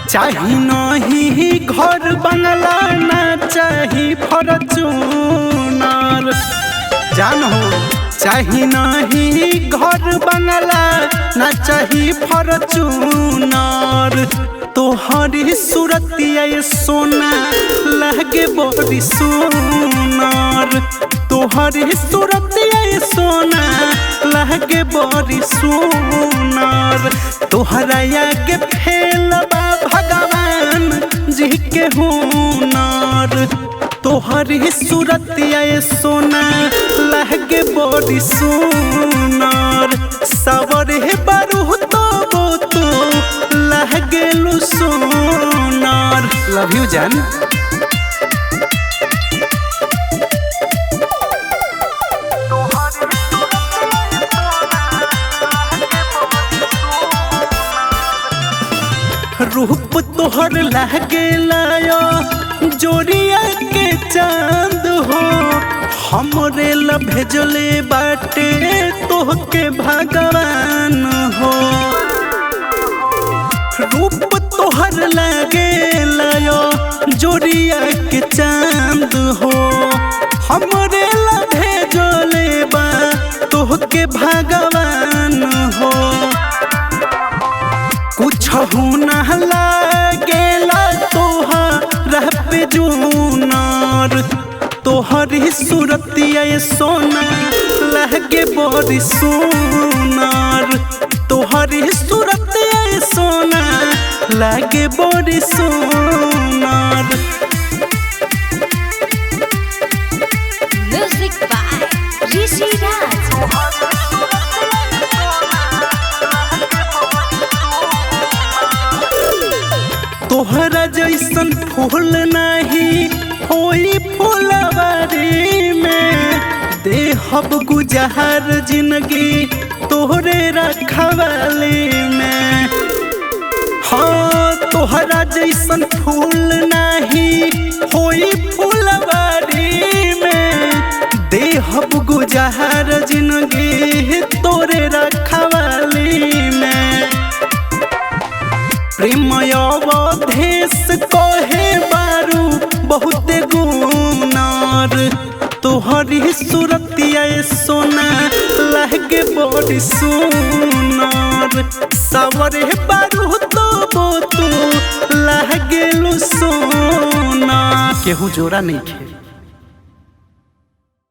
चाही नहीं घर बंगला ना चाही फॉर्च्यूनर जान हो। चाही नहीं घर बंगला ना चाही फॉर्च्यूनर तोहरी सूरतिया सोना लगे बड़ी सुनर। तोहरी सूरतिया सोना लगे बड़ी सुनर। तोहरा आगे फैलबा भगवान जी के हुनर। तोहरी सूरतिया सोना लगे बड़ी सुनर। सवर बारू तो लगे सुनर। लव यू जान। रूप तोहर लगे लायो जोड़िया के चांद हो। हमरे ला भेजले बाटे तोहके भगवान हो। रूप तोहर लगे लायो जोड़िया के चांद हो। हमरे ला भेजले बा तोहके भगवान हो। कुछ ना लागेला तोहरा पे जूनर। तोहरी सूरतिया सोना लगे बड़ी सुनर। तोहरी सूरतिया सोना लगे बड़ी सुनर। म्यूजिक बाय ऋषि राज। तोहरा जैसन फूल नहीं होई फुलवारी में। देहब गुजहर जिंदगी तोहरे रखवाली में। हाँ तोहरा जैसन फूल नहीं होई फुलवारी में। देहब गुजहर जिंदगी तोरे रखवाली में। प्रेम अवधेश कहे बारू बहुत गुनर। तोहरी सूरतिया सोना लगे बड़ी सुनर। सवर बारू तो लगे सोना केहू जोड़ा नहीं खे।